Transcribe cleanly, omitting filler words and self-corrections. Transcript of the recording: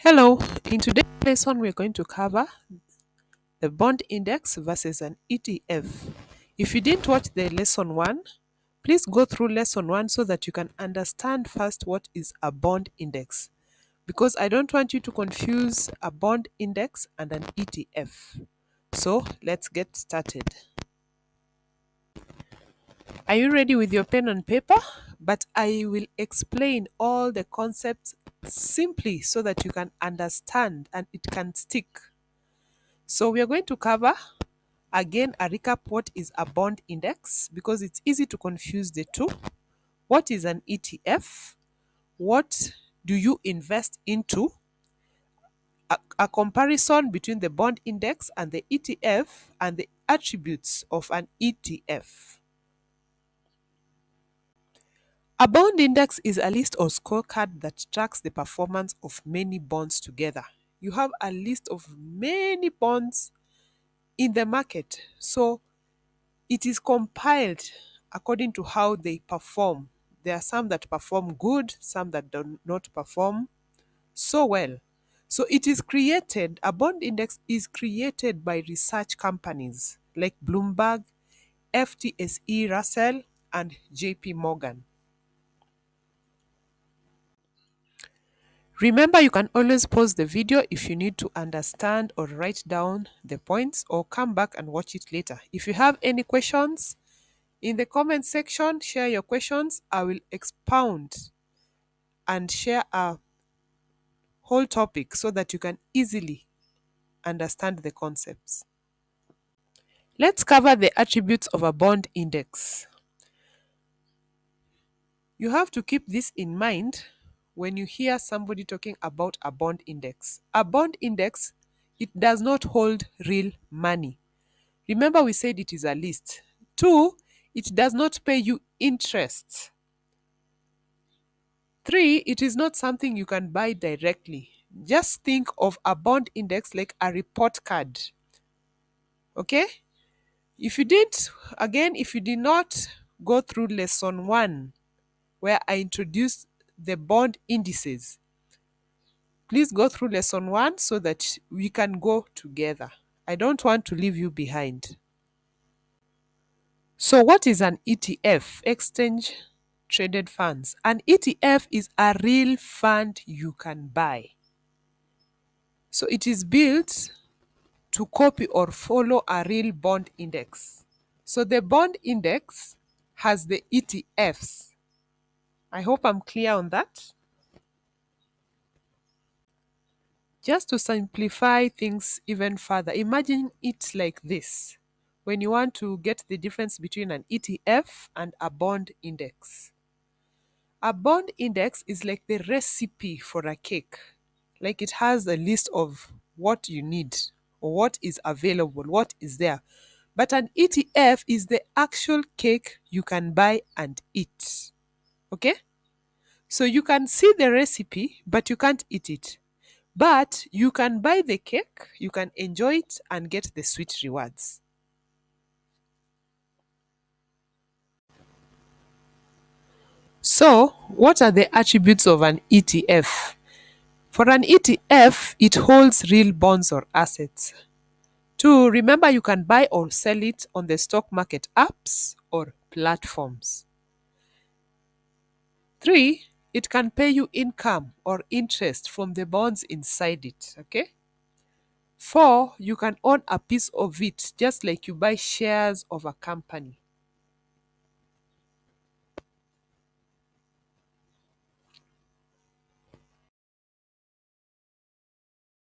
Hello, in today's lesson we're going to cover the bond index versus an ETF. If you didn't watch the lesson 1, please go through lesson 1 so that you can understand first what is a bond index, because I don't want you to confuse a bond index and an ETF. So let's get started. Are you ready with your pen and paper? But I will explain all the concepts simply so that you can understand and it can stick. So we are going to cover again a recap what is a bond index, because it's easy to confuse the two. What is an ETF? What do you invest into? A comparison between the bond index and the ETF and the attributes of an ETF. A bond index is a list or scorecard that tracks the performance of many bonds together. You have a list of many bonds in the market. So it is compiled according to how they perform. There are some that perform good, some that do not perform so well. So it is created, a bond index is created by research companies like Bloomberg, FTSE Russell, and JP Morgan. Remember, you can always pause the video if you need to understand or write down the points, or come back and watch it later. If you have any questions, in the comment section, share your questions. I will expound and share a whole topic so that you can easily understand the concepts. Let's cover the attributes of a bond index. You have to keep this in mind when you hear somebody talking about a bond index. A bond index, it does not hold real money. Remember, we said it is a list. 2, it does not pay you interest. 3, it is not something you can buy directly. Just think of a bond index like a report card. Okay? If you did not go through lesson 1, where I introduced the bond indices, please go through lesson 1 so that we can go together. I don't want to leave you behind. So, what is an ETF? Exchange Traded Funds. An ETF is a real fund you can buy. So, it is built to copy or follow a real bond index. So, the bond index has the ETFs. I hope I'm clear on that. Just to simplify things even further, imagine it like this when you want to get the difference between an ETF and a bond index. A bond index is like the recipe for a cake. Like, it has a list of what you need or what is available, what is there. But an ETF is the actual cake you can buy and eat. Okay? So you can see the recipe, but you can't eat it. But you can buy the cake, you can enjoy it, and get the sweet rewards. So, what are the attributes of an ETF? For an ETF, it holds real bonds or assets. 2, remember, you can buy or sell it on the stock market apps or platforms. 3, it can pay you income or interest from the bonds inside it. Okay? 4, you can own a piece of it just like you buy shares of a company.